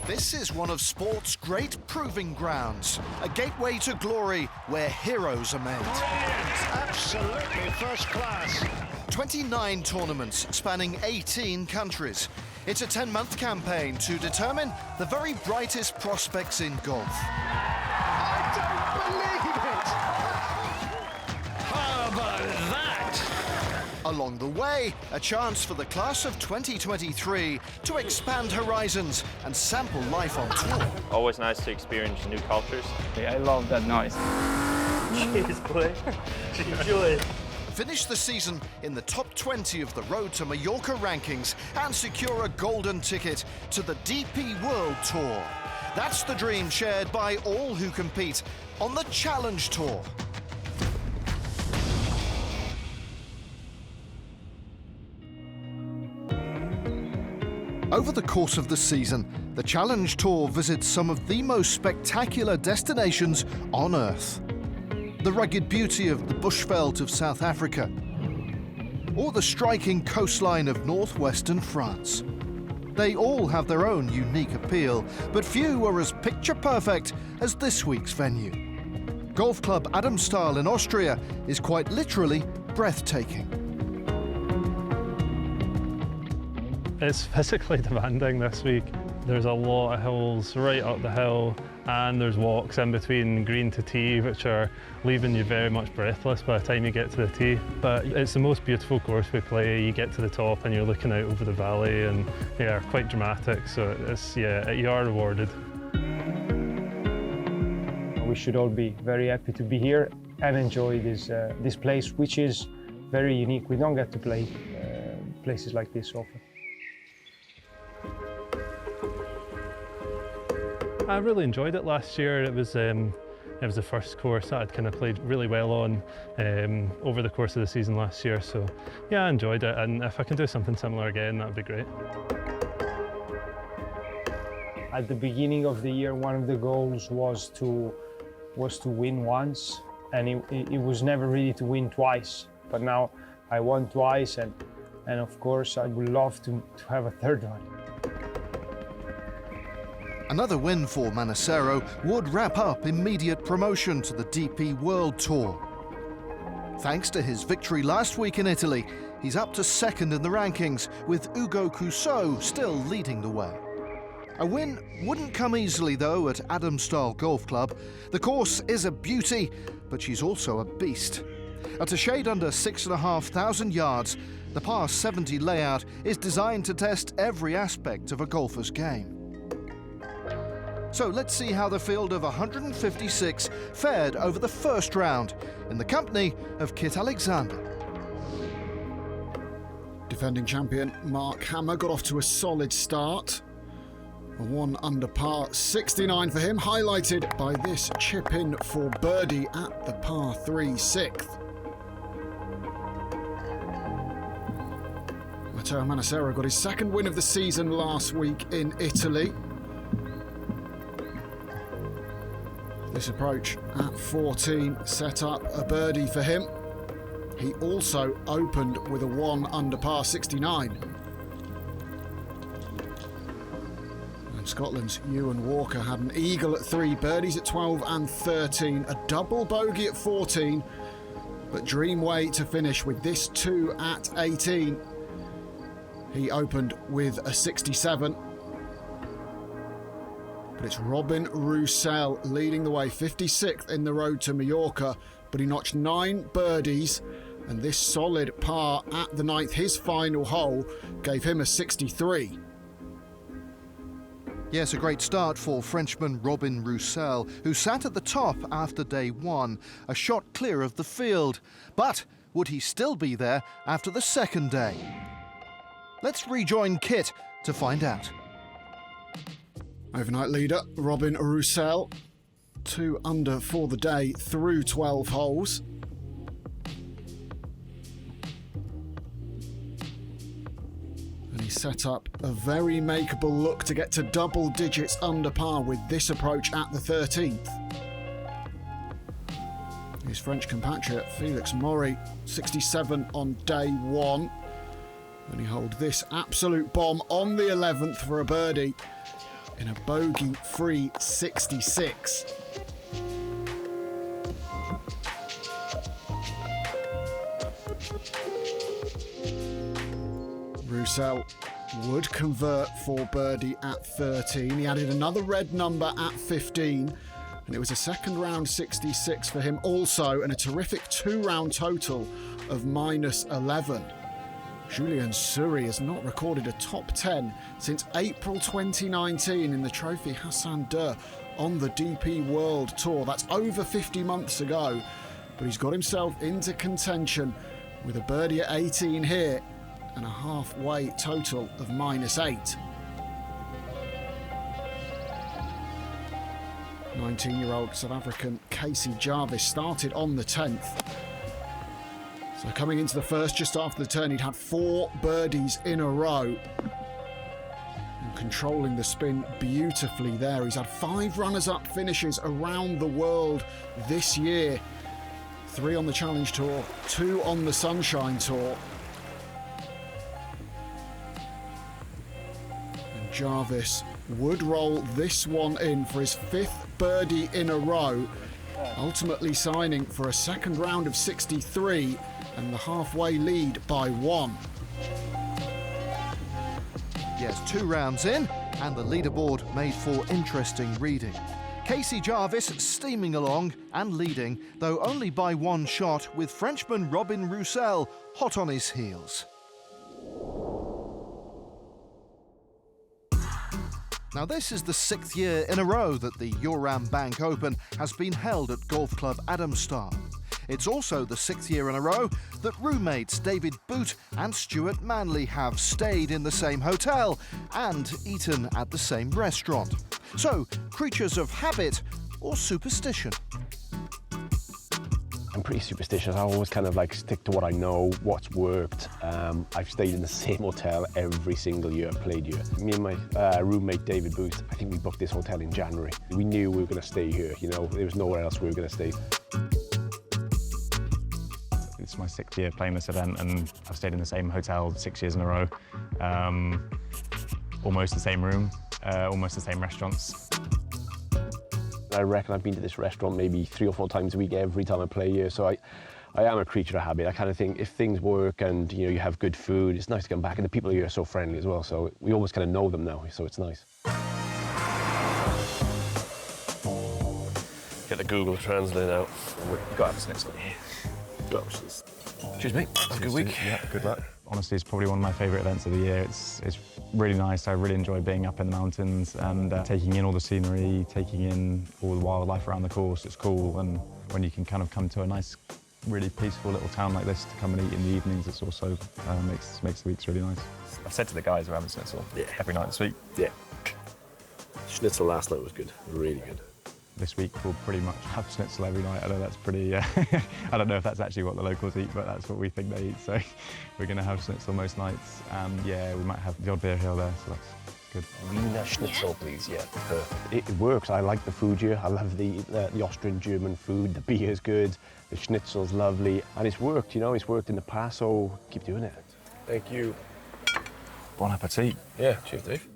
This is one of sport's great proving grounds, a gateway to glory where heroes are made. Brilliant, absolutely first class. 29 tournaments spanning 18 countries. It's a 10-month campaign to determine the very brightest prospects in golf. I don't believe it! How about that? Along the way, a chance for the class of 2023 to expand horizons and sample life on tour. Always nice to experience new cultures. I love that noise. Cheers, boy. Enjoy. Finish the season in the top 20 of the Road to Mallorca rankings and secure a golden ticket to the DP World Tour. That's the dream shared by all who compete on the Challenge Tour. Over the course of the season, the Challenge Tour visits some of the most spectacular destinations on Earth. The rugged beauty of the bushveld of South Africa, or the striking coastline of northwestern France. They all have their own unique appeal, but few are as picture-perfect as this week's venue. Golf Club Adamstal in Austria is quite literally breathtaking. It's physically demanding this week. There's a lot of hills right up the hill, and there's walks in between green to tee which are leaving you very much breathless by the time you get to the tee. But it's the most beautiful course we play. You get to the top and you're looking out over the valley, and yeah, quite dramatic, so it's, yeah, you are rewarded. We should all be very happy to be here and enjoy this place, which is very unique. We don't get to play places like this often. I really enjoyed it last year. It was the first course that I'd kind of played really well on over the course of the season last year. So yeah, I enjoyed it, and if I can do something similar again, that would be great. At the beginning of the year, one of the goals was to win once, and it was never really to win twice. But now I won twice, and of course I would love to have a third one. Another win for Manassero would wrap up immediate promotion to the DP World Tour. Thanks to his victory last week in Italy, he's up to second in the rankings, with Hugo Cousseau still leading the way. A win wouldn't come easily though at Adamstal Golf Club. The course is a beauty, but she's also a beast. At a shade under 6,500 yards, the par 70 layout is designed to test every aspect of a golfer's game. So let's see how the field of 156 fared over the first round in the company of Kit Alexander. Defending champion Mark Hammer got off to a solid start. A 1 under par 69 for him, highlighted by this chip in for birdie at the par 3 6th. Matteo Manassero got his second win of the season last week in Italy. This approach at 14 set up a birdie for him. He also opened with a 1 under par 69. And Scotland's Ewan Walker had an eagle at 3, birdies at 12 and 13, a double bogey at 14, but dream way to finish with this 2 at 18. He opened with a 67. But it's Robin Roussel leading the way, 56th in the Road to Mallorca, but he notched 9 birdies, and this solid par at the 9th, his final hole, gave him a 63. Yes, a great start for Frenchman Robin Roussel, who sat at the top after day 1, a shot clear of the field. But would he still be there after the second day? Let's rejoin Kit to find out. Overnight leader Robin Roussel, 2 under for the day through 12 holes. And he set up a very makeable look to get to double digits under par with this approach at the 13th. His French compatriot Felix Maury, 67 on day 1. And he holed this absolute bomb on the 11th for a birdie. in a bogey-free 66. Roussel would convert for birdie at 13. He added another red number at 15, and it was a second round 66 for him also, and a terrific 2-round total of -11. Julien Soury has not recorded a top 10 since April 2019 in the Trophy Hassan II on the DP World Tour. That's over 50 months ago, but he's got himself into contention with a birdie at 18 here and a halfway total of -8. 19-year-old South African Casey Jarvis started on the 10th. So coming into the first, just after the turn, he'd had 4 birdies in a row. And controlling the spin beautifully there. He's had 5 runners-up finishes around the world this year. 3 on the Challenge Tour, 2 on the Sunshine Tour. And Jarvis would roll this one in for his 5th birdie in a row, ultimately signing for a second round of 63 and the halfway lead by 1. Yes, 2 rounds in, and the leaderboard made for interesting reading. Casey Jarvis steaming along and leading, though only by 1 shot, with Frenchman Robin Roussel hot on his heels. Now, this is the 6th year in a row that the Joran Bank Open has been held at Golf Club Adamstar. It's also the 6th year in a row that roommates David Boot and Stuart Manley have stayed in the same hotel and eaten at the same restaurant. So, creatures of habit or superstition? I'm pretty superstitious. I always kind of like stick to what I know, what's worked. I've stayed in the same hotel every single year I've played here. Me and my roommate David Booth, I think we booked this hotel in January. We knew we were going to stay here, you know, there was nowhere else we were going to stay. It's my 6th year playing this event, and I've stayed in the same hotel 6 years in a row. Almost the same room, almost the same restaurants. I reckon I've been to this restaurant maybe 3 or 4 times a week every time I play here, so I am a creature of habit. I kind of think if things work and you know you have good food, it's nice to come back, and the people here are so friendly as well, so we almost kind of know them now, so it's nice. Get the Google Translate out. We've got to have a schnitzel here. Cheers, mate. Have a good week. Yeah, good luck. Honestly, it's probably one of my favourite events of the year. It's really nice. I really enjoy being up in the mountains and taking in all the scenery, taking in all the wildlife around the course. It's cool, and when you can kind of come to a nice, really peaceful little town like this to come and eat in the evenings, it's also makes the weeks really nice. I've said to the guys we're having schnitzel every night this week. Yeah. Schnitzel last night was good, really good. This week we'll pretty much have schnitzel every night. I know that's pretty, I don't know if that's actually what the locals eat, but that's what we think they eat. So we're going to have schnitzel most nights. And yeah, we might have the odd beer here or there, so that's good. Wiener Schnitzel, please, yeah. It works. I like the food here. I love the Austrian-German food. The beer's good, the schnitzel's lovely, and it's worked, you know, it's worked in the past, so keep doing it. Thank you. Bon appetit. Yeah, cheers, Dave.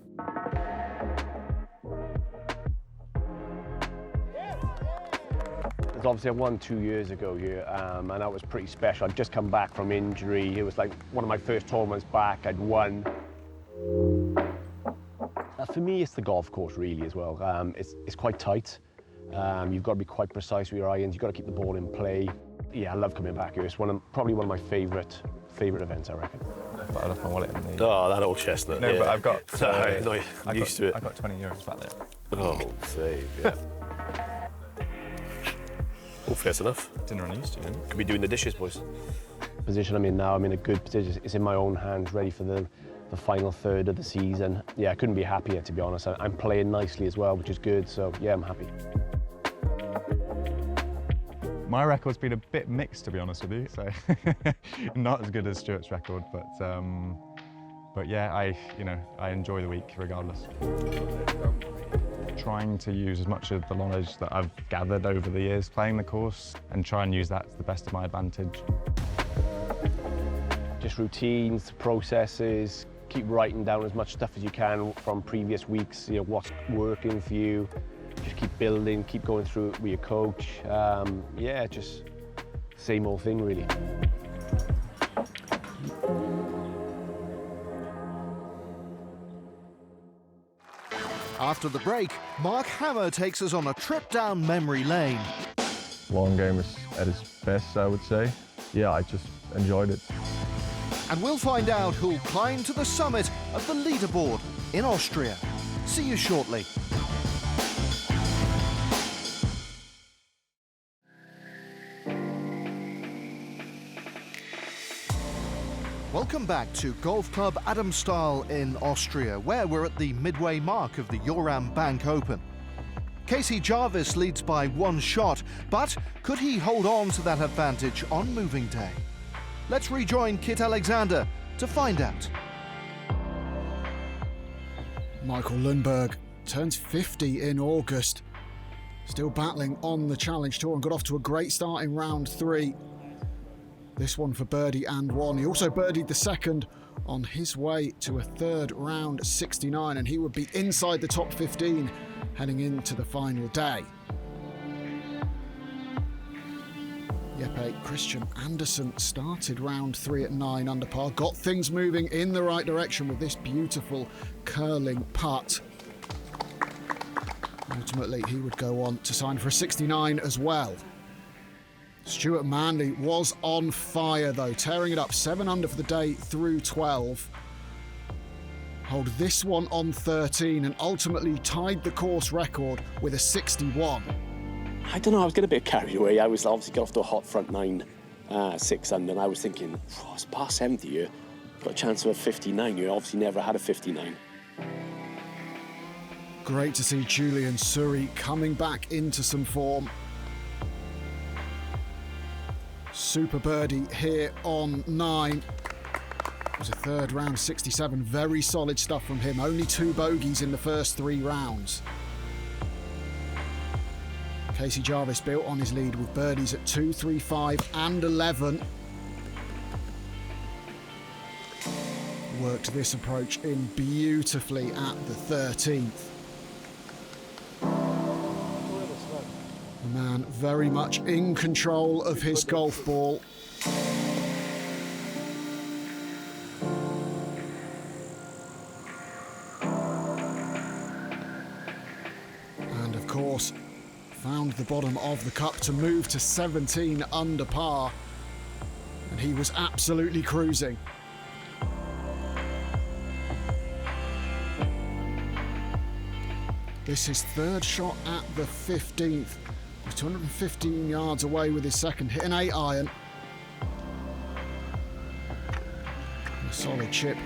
Obviously I won 2 years ago here, and that was pretty special. I'd just come back from injury. It was like one of my first tournaments back. I'd won. For me, it's the golf course really as well. It's quite tight. You've got to be quite precise with your irons. You've got to keep the ball in play. Yeah, I love coming back here. It's probably one of my favourite events, I reckon. But I left my wallet in the... Oh, that old chestnut. No, yeah. but I've got... Sorry, no, I'm used to it. I've got 20 euros back there. Oh, save, yeah. Hopefully that's enough. Dinner on used to, didn't it? Could be doing the dishes, boys. Position I'm in now, I'm in a good position. It's in my own hands, ready for the final third of the season. Yeah, I couldn't be happier, to be honest. I'm playing nicely as well, which is good, so yeah, I'm happy. My record's been a bit mixed, to be honest with you, so not as good as Stuart's record, but yeah, I enjoy the week regardless. Trying to use as much of the knowledge that I've gathered over the years playing the course and try and use that to the best of my advantage. Just routines, processes, keep writing down as much stuff as you can from previous weeks, you know, what's working for you. Just keep building, keep going through it with your coach. Yeah, just same old thing, really. After the break, Mark Hammer takes us on a trip down memory lane. Long game is at its best, I would say. Yeah, I just enjoyed it. And we'll find out who'll climb to the summit of the leaderboard in Austria. See you shortly. Welcome back to Golf Club Adamstal in Austria, where we're at the midway mark of the Joram Bank Open. Casey Jarvis leads by 1 shot, but could he hold on to that advantage on moving day? Let's rejoin Kit Alexander to find out. Michael Lundberg turns 50 in August. Still battling on the Challenge Tour and got off to a great start in round 3. This one for birdie and 1. He also birdied the second on his way to a third round 69, and he would be inside the top 15 heading into the final day. Jeppe Christian Andersen started round 3 at 9 under par, got things moving in the right direction with this beautiful curling putt. Ultimately, he would go on to sign for a 69 as well. Stuart Manley was on fire though, tearing it up 7 under for the day through 12. Hold this one on 13 and ultimately tied the course record with a 61. I don't know, I was getting a bit carried away. I was obviously got off to a hot front 9, 6 under, and I was thinking, oh, it's past 70 here. Got a chance of a 59 here. Obviously never had a 59. Great to see Julian Suri coming back into some form. Super birdie here on 9. It was a third round 67. Very solid stuff from him. Only 2 bogeys in the first 3 rounds. Casey Jarvis built on his lead with birdies at 2, 3, 5 and 11. Worked this approach in beautifully at the 13th. The man very much in control of his golf ball. And of course, found the bottom of the cup to move to 17 under par. And he was absolutely cruising. This is his 3rd shot at the 15th. He's 215 yards away with his second, hit an 8 iron. A solid chip.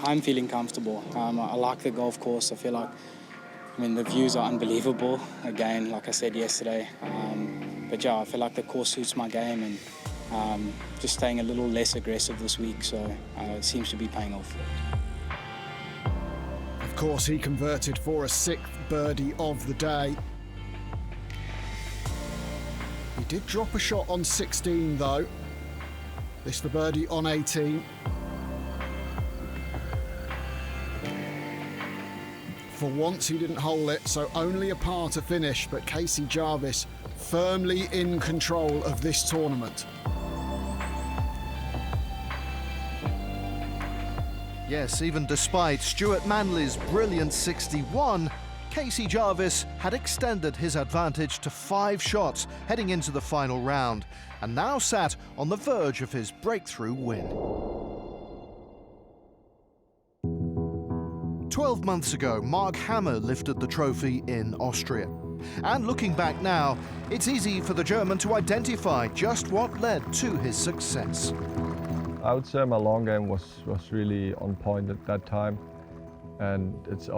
I'm feeling comfortable. I like the golf course. I feel like, the views are unbelievable. Again, like I said yesterday. But yeah, I feel like the course suits my game and just staying a little less aggressive this week. So it seems to be paying off. Of course, he converted for a 6th birdie of the day. He did drop a shot on 16 though. This for birdie on 18. For once he didn't hole it, so only a par to finish, but Casey Jarvis firmly in control of this tournament. Yes, even despite Stuart Manley's brilliant 61, Casey Jarvis had extended his advantage to 5 shots heading into the final round, and now sat on the verge of his breakthrough win. 12 months ago, Mark Hammer lifted the trophy in Austria. And looking back now, it's easy for the German to identify just what led to his success. I would say my long game was really on point at that time, and it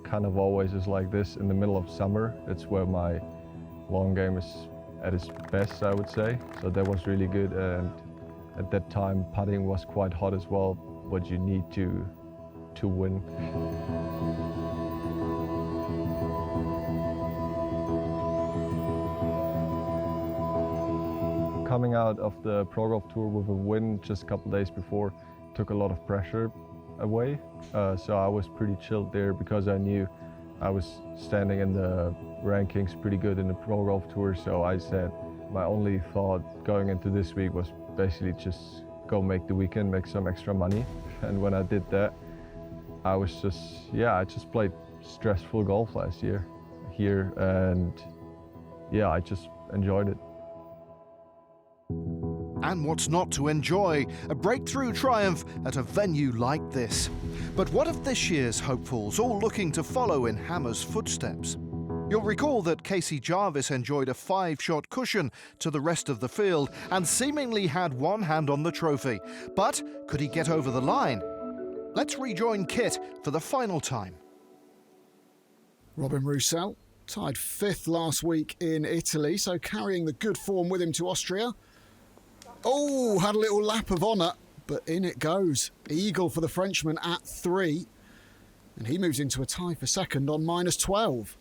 kind of always is like this in the middle of summer. It's where my long game is at its best, I would say. So that was really good, and at that time putting was quite hot as well, what you need to win. coming out of the Pro Golf Tour with a win just a couple days before took a lot of pressure away. So I was pretty chilled there because I knew I was standing in the rankings pretty good in the Pro Golf Tour. So I said my only thought going into this week was basically just go make the weekend, make some extra money. And when I did that, I was just, I just played stressful golf last year here, and I just enjoyed it. And what's not to enjoy? A breakthrough triumph at a venue like this. But what of this year's hopefuls, all looking to follow in Hammer's footsteps? You'll recall that Casey Jarvis enjoyed a 5-shot cushion to the rest of the field and seemingly had one hand on the trophy. But could he get over the line? Let's rejoin Kit for the final time. Robin Roussel tied 5th last week in Italy, so carrying the good form with him to Austria. Oh, had a little lap of honour, but in it goes. Eagle for the Frenchman at 3, and he moves into a tie for second on -12.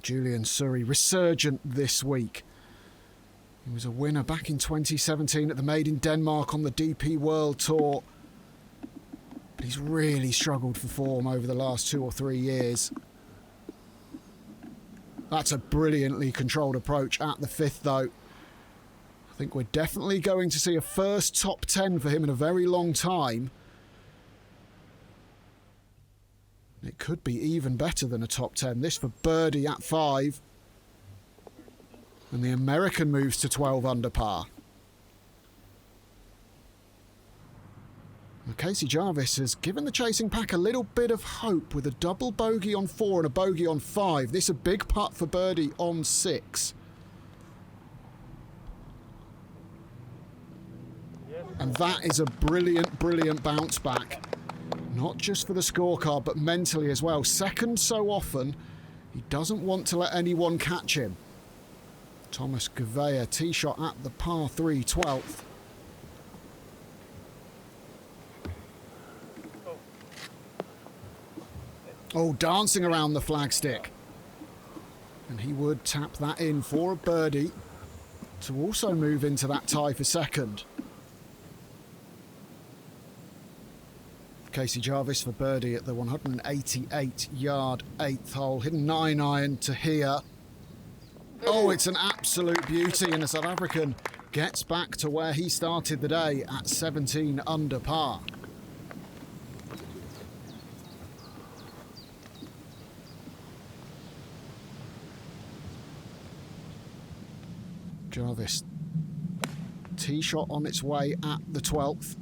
Julian Surrey, resurgent this week. He was a winner back in 2017 at the Made in Denmark on the DP World Tour. But he's really struggled for form over the last 2 or 3 years. That's a brilliantly controlled approach at the 5th, though. I think we're definitely going to see a first top 10 for him in a very long time. It could be even better than a top 10. This for birdie at 5. And the American moves to 12 under par. Now, Casey Jarvis has given the chasing pack a little bit of hope with a double bogey on 4 and a bogey on 5. This a big putt for birdie on 6. And that is a brilliant, brilliant bounce back. Not just for the scorecard, but mentally as well. Second so often, he doesn't want to let anyone catch him. Thomas Gouveia, tee shot at the par 3, 12th. Oh, dancing around the flagstick. And he would tap that in for a birdie to also move into that tie for second. Casey Jarvis for birdie at the 188-yard 8th hole. Hidden 9-iron to here. Oh, it's an absolute beauty, and the South African gets back to where he started the day at 17 under par. Jarvis, tee shot on its way at the 12th.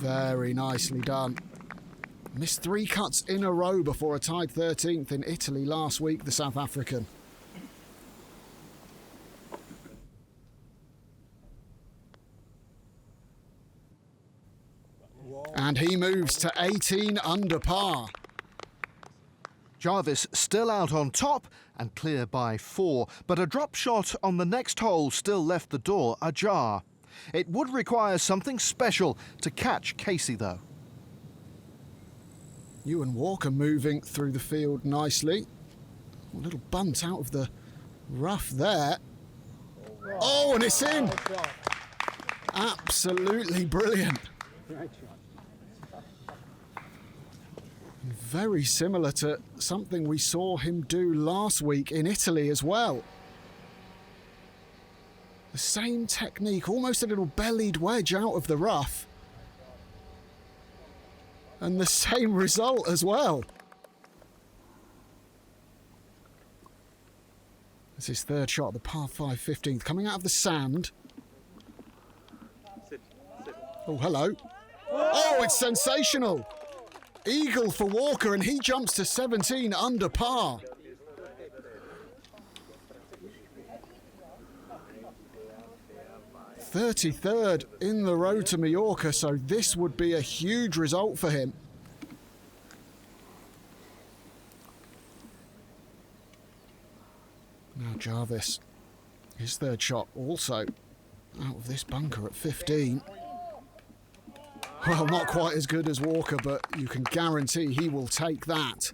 Very nicely done. Missed 3 cuts in a row before a tied 13th in Italy last week, the South African. And he moves to 18 under par. Jarvis still out on top and clear by 4, but a drop shot on the next hole still left the door ajar. It would require something special to catch Casey, though. Ewan Walker moving through the field nicely. A little bunt out of the rough there. Oh, and it's in! Absolutely brilliant. Very similar to something we saw him do last week in Italy as well. The same technique, almost a little bellied wedge out of the rough. And the same result as well. It's his 3rd shot, the par 5 15th, coming out of the sand. Oh, hello. Oh, it's sensational. Eagle for Walker, and he jumps to 17 under par. .33rd in the road to Mallorca, so this would be a huge result for him. Now Jarvis, his 3rd shot also out of this bunker at 15. Well, not quite as good as Walker, but you can guarantee he will take that.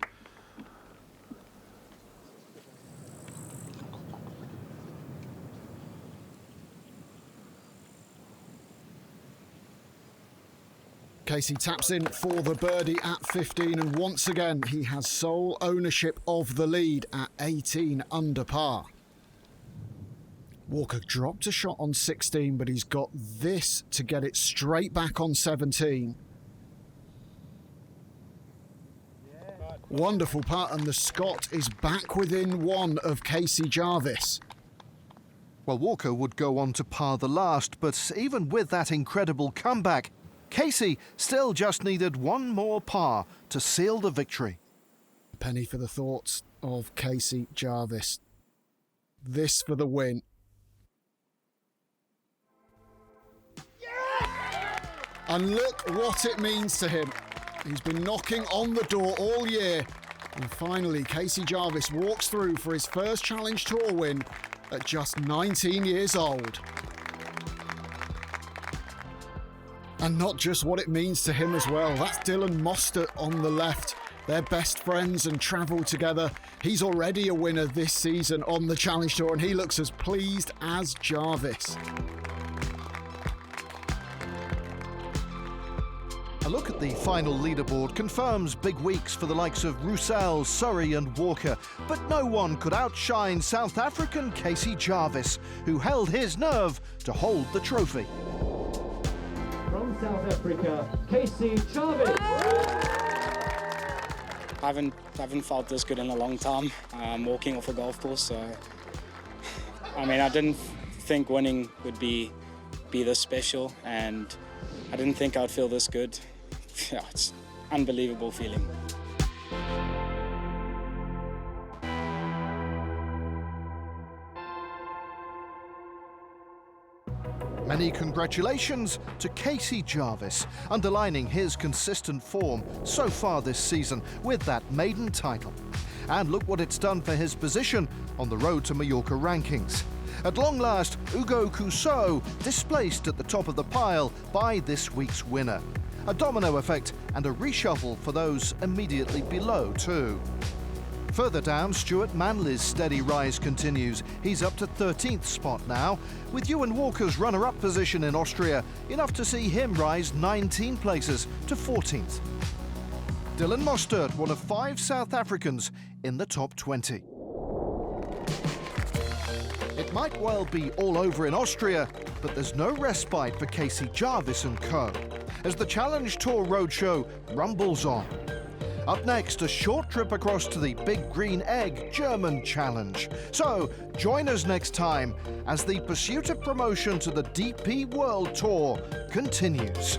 Casey taps in for the birdie at 15, and once again he has sole ownership of the lead at 18 under par. Walker dropped a shot on 16, but he's got this to get it straight back on 17. Wonderful putt, and the Scot is back within one of Casey Jarvis. Well, Walker would go on to par the last, but even with that incredible comeback, Casey still just needed one more par to seal the victory. Penny for the thoughts of Casey Jarvis. This for the win. And look what it means to him. He's been knocking on the door all year. And finally, Casey Jarvis walks through for his first Challenge Tour win at just 19 years old. And not just what it means to him as well. That's Dylan Mostert on the left. They're best friends and travel together. He's already a winner this season on the Challenge Tour, and he looks as pleased as Jarvis. A look at the final leaderboard confirms big weeks for the likes of Roussel, Surrey and Walker, but no one could outshine South African Casey Jarvis, who held his nerve to hold the trophy. From South Africa, Casey Jarvis. I haven't felt this good in a long time, walking off a golf course. So, I mean, I didn't think winning would be this special, and I didn't think I'd feel this good. Yeah, it's an unbelievable feeling. Many congratulations to Casey Jarvis, underlining his consistent form so far this season with that maiden title. And look what it's done for his position on the road to Mallorca rankings. At long last, Hugo Cousseau displaced at the top of the pile by this week's winner. A domino effect and a reshuffle for those immediately below too. Further down, Stuart Manley's steady rise continues. He's up to 13th spot now, with Ewan Walker's runner-up position in Austria enough to see him rise 19 places to 14th. Dylan Mostert, one of 5 South Africans in the top 20. It might well be all over in Austria, but there's no respite for Casey Jarvis and co. as the Challenge Tour Roadshow rumbles on. Up next, a short trip across to the Big Green Egg German Challenge. So, join us next time as the pursuit of promotion to the DP World Tour continues.